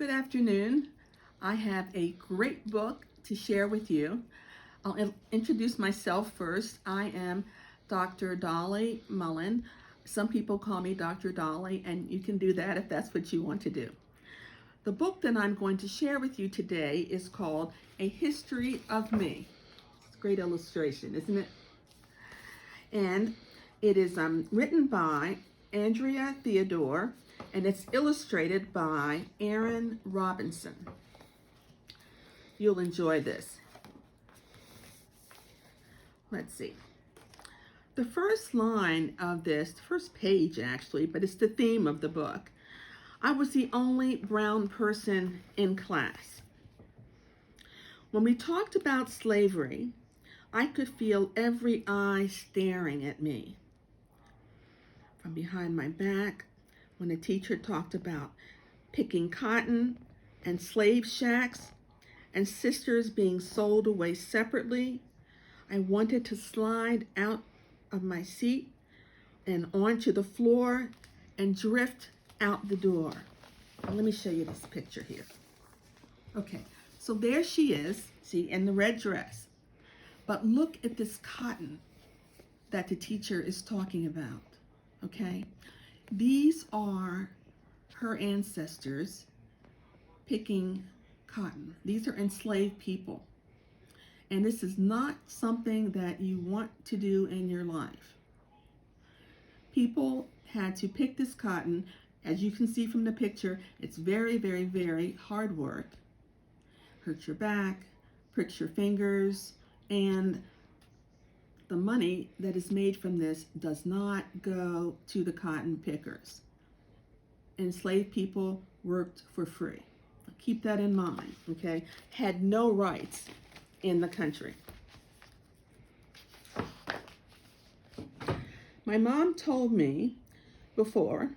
Good afternoon. I have a great book to share with you. I'll introduce myself first. I am Dr. Dolly Mullen. Some people call me Dr. Dolly, and you can do that if that's what you want to do. The book that I'm going to share with you today is called A History of Me. It's a great illustration, isn't it? And it is written by Andrea Theodore, and it's illustrated by Aaron Robinson. You'll enjoy this. Let's see. The first line of this, the first page actually, but it's the theme of the book. I was the only brown person in class. When we talked about slavery, I could feel every eye staring at me. From behind my back, when the teacher talked about picking cotton and slave shacks and sisters being sold away separately, I wanted to slide out of my seat and onto the floor and drift out the door. Now, let me show you this picture here. Okay, so there she is, see, in the red dress. But look at this cotton that the teacher is talking about, okay? These are her ancestors picking cotton. These are enslaved people. And this is not something that you want to do in your life. People had to pick this cotton. As you can see from the picture, it's very, very, very hard work. Hurt your back, pricks your fingers, and the money that is made from this does not go to the cotton pickers. Enslaved people worked for free. Keep that in mind, okay? Had no rights in the country. My mom told me before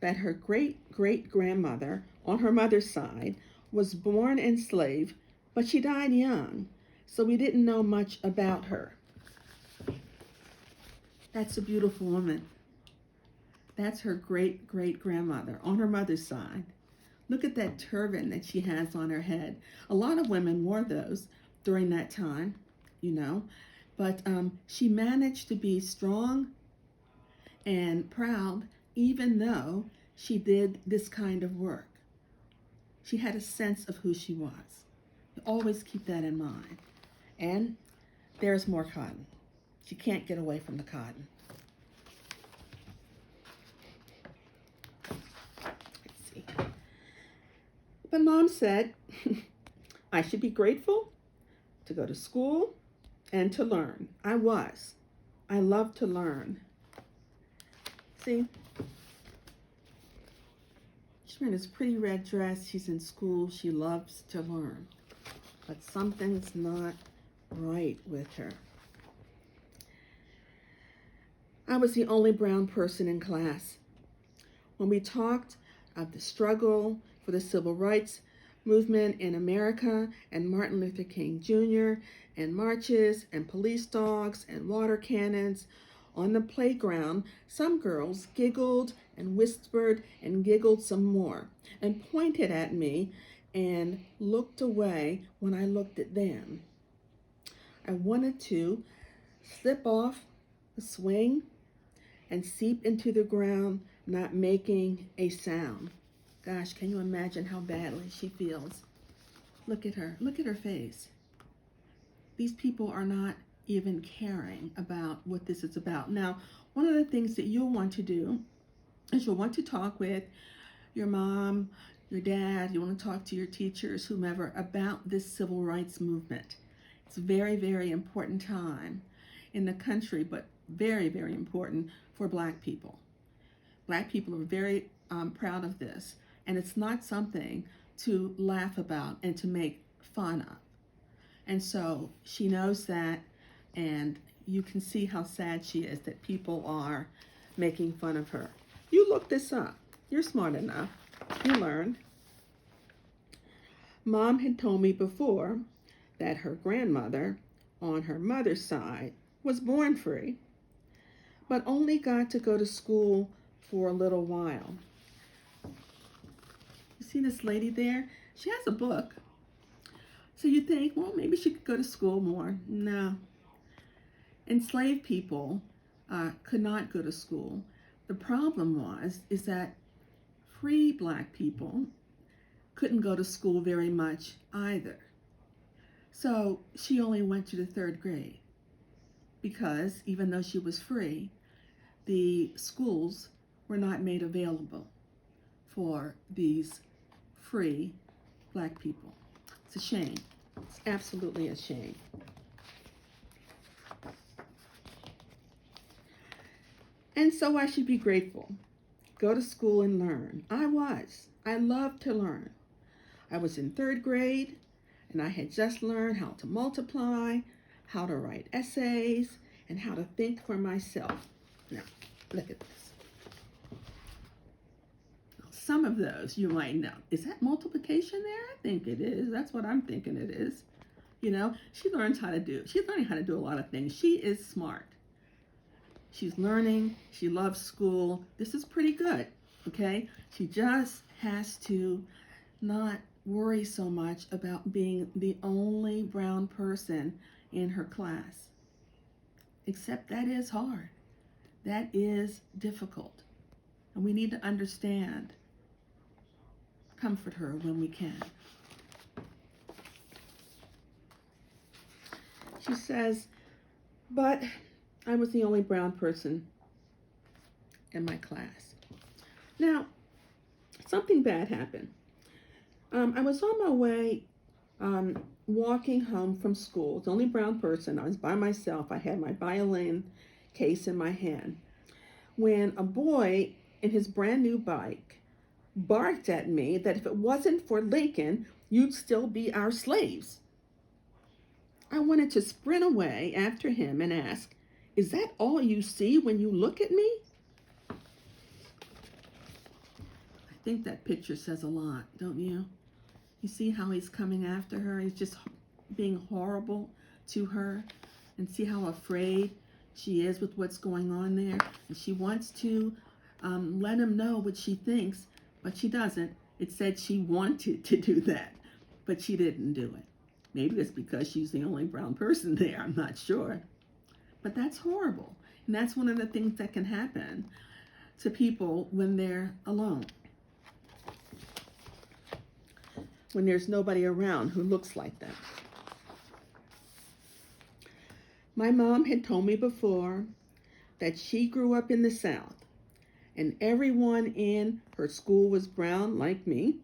that her great-great-grandmother on her mother's side was born enslaved, but she died young, so we didn't know much about her. That's a beautiful woman. That's her great-great-grandmother on her mother's side. Look at that turban that she has on her head. A lot of women wore those during that time, you know, but she managed to be strong and proud even though she did this kind of work. She had a sense of who she was. Always keep that in mind. And there's more cotton. She can't get away from the cotton. Let's see. But Mom said I should be grateful to go to school and to learn. I was. I love to learn. See? She's wearing this pretty red dress. She's in school. She loves to learn. But something's not right with her. I was the only brown person in class. When we talked of the struggle for the civil rights movement in America and Martin Luther King Jr. and marches and police dogs and water cannons on the playground, some girls giggled and whispered and giggled some more and pointed at me and looked away when I looked at them. I wanted to slip off the swing and seep into the ground, not making a sound. Gosh, can you imagine how badly she feels? Look at her. Look at her face. These people are not even caring about what this is about. Now, one of the things that you'll want to do is you'll want to talk with your mom, your dad, you want to talk to your teachers, whomever, about this civil rights movement. It's a very, very important time in the country, but very, very important for Black people. Black people are very proud of this, and it's not something to laugh about and to make fun of. And so she knows that, and you can see how sad she is that people are making fun of her. You look this up. You're smart enough. You learned. Mom had told me before that her grandmother on her mother's side was born free, but only got to go to school for a little while. See this lady there? She has a book. So you think, well, maybe she could go to school more. No. Enslaved people could not go to school. The problem is that free black people couldn't go to school very much either. So she only went to the 3rd grade because even though she was free, the schools were not made available for these free black people. It's a shame. It's absolutely a shame. And so I should be grateful. Go to school and learn. I was. I loved to learn. I was in 3rd grade, and I had just learned how to multiply, how to write essays, and how to think for myself. Now, look at this. Some of those you might know. Is that multiplication there? I think it is. That's what I'm thinking it is. You know, she's learning how to do a lot of things. She is smart. She's learning. She loves school. This is pretty good, okay? She just has to not worry so much about being the only brown person in her class. Except that is hard. That is difficult. And we need to understand, comfort her when we can. She says, but I was the only brown person in my class. Now, something bad happened. I was on my way walking home from school. It's the only brown person. I was by myself. I had my violin case in my hand when a boy in his brand new bike barked at me that if it wasn't for Lincoln, you'd still be our slaves. I wanted to sprint away after him and ask, is that all you see when you look at me? I think that picture says a lot, don't you? You see how he's coming after her? He's just being horrible to her. And see how afraid she is with what's going on there? And she wants to let him know what she thinks, but she doesn't. It said she wanted to do that, but she didn't do it. Maybe it's because she's the only brown person there. I'm not sure. But that's horrible. And that's one of the things that can happen to people when they're alone. When there's nobody around who looks like them. My mom had told me before that she grew up in the South and everyone in her school was brown like me.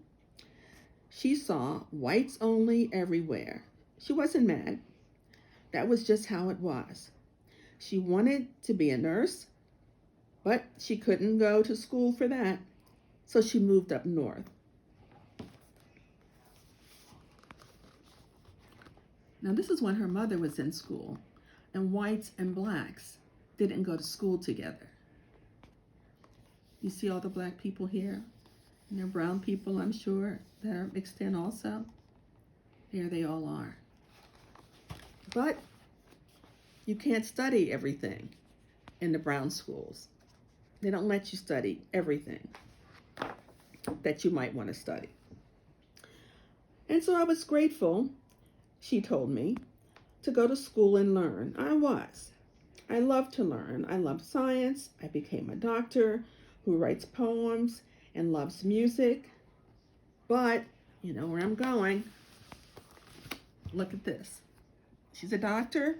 She saw whites only everywhere. She wasn't mad. That was just how it was. She wanted to be a nurse, but she couldn't go to school for that, so she moved up north. Now this is when her mother was in school, and whites and blacks didn't go to school together. You see all the black people here? And there are brown people, I'm sure, that are mixed in also. There they all are. But you can't study everything in the brown schools. They don't let you study everything that you might want to study. And so I was grateful, she told me, to go to school and learn. I was. I love to learn. I love science. I became a doctor who writes poems and loves music. But, you know where I'm going. Look at this. She's a doctor.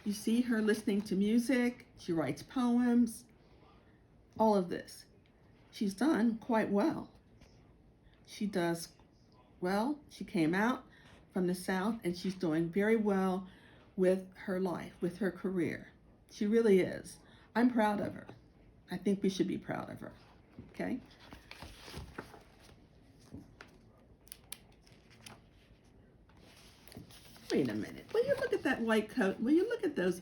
You see her listening to music. She writes poems. All of this. She's done quite well. She does well. She came out from the South and she's doing very well with her life, with her career. She really is. I'm proud of her. I think we should be proud of her. Okay? Wait a minute. Will you look at that white coat? Will you look at those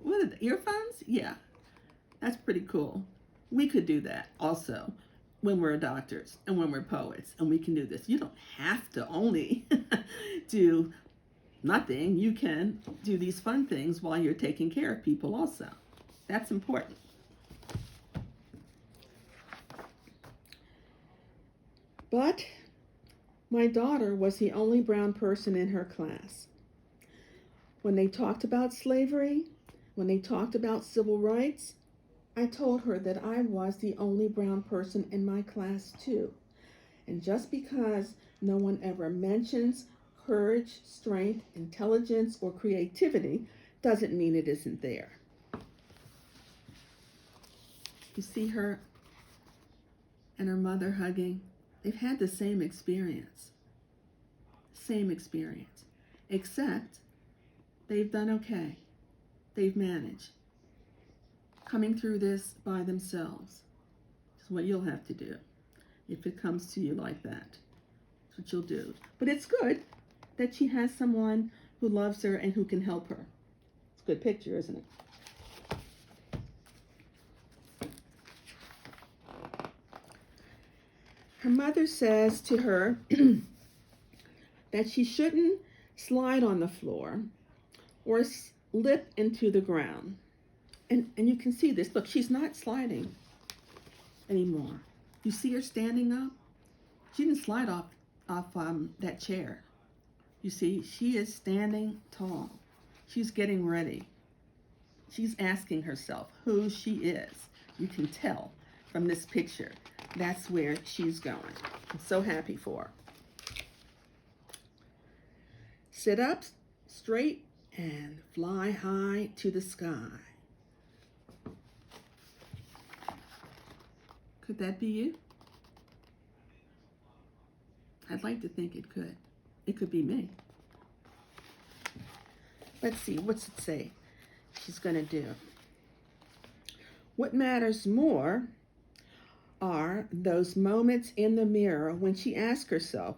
what are the earphones? Yeah, that's pretty cool. We could do that also when we're doctors and when we're poets, and we can do this. You don't have to only do nothing. You can do these fun things while you're taking care of people also. That's important. But my daughter was the only brown person in her class. When they talked about slavery, when they talked about civil rights, I told her that I was the only brown person in my class too. And just because no one ever mentions courage, strength, intelligence, or creativity doesn't mean it isn't there. You see her and her mother hugging. They've had the same experience. Same experience. Except they've done okay. They've managed. Coming through this by themselves is what you'll have to do if it comes to you like that. That's what you'll do. But it's good that she has someone who loves her and who can help her. It's a good picture, isn't it? Her mother says to her that she shouldn't slide on the floor or slip into the ground. And you can see this. Look, she's not sliding anymore. You see her standing up? She didn't slide off that chair. You see, she is standing tall. She's getting ready. She's asking herself who she is. You can tell from this picture. That's where she's going. I'm so happy for her. Sit up straight and fly high to the sky. Could that be you? I'd like to think it could. It could be me. Let's see, what's it say she's going to do? What matters more are those moments in the mirror when she asks herself,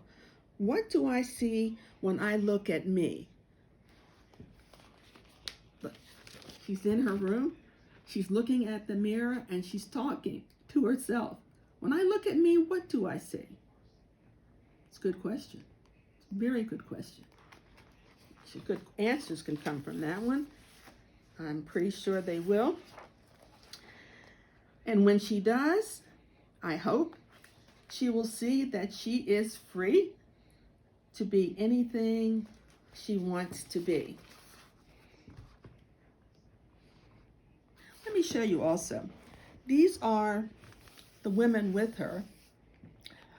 what do I see when I look at me? Look, she's in her room. She's looking at the mirror and she's talking to herself. When I look at me, what do I see? It's a good question. It's a very good question. Good answers can come from that one. I'm pretty sure they will. And when she does, I hope she will see that she is free to be anything she wants to be. Let me show you also. These are the women with her.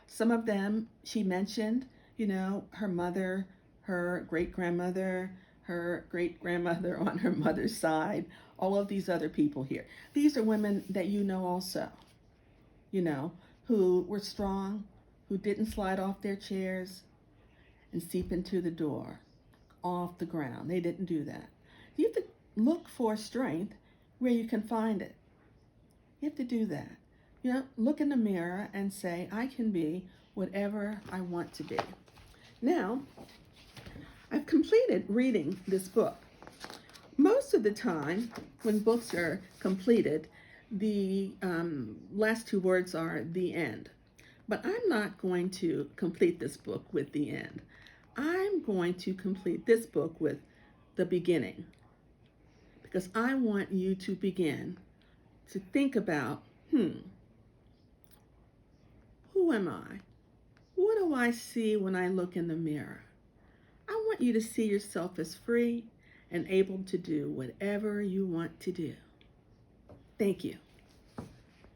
Some of them she mentioned, her mother, her great-grandmother, her great-grandmother on her mother's side, all of these other people here. These are women that you know also, who were strong, who didn't slide off their chairs and seep into the door, off the ground. They didn't do that. You have to look for strength where you can find it. You have to do that. Look in the mirror and say, I can be whatever I want to be. Now, I've completed reading this book. Most of the time, when books are completed, the last two words are the end. But I'm not going to complete this book with the end. I'm going to complete this book with the beginning. Because I want you to begin to think about, who am I? What do I see when I look in the mirror? I want you to see yourself as free and able to do whatever you want to do. Thank you.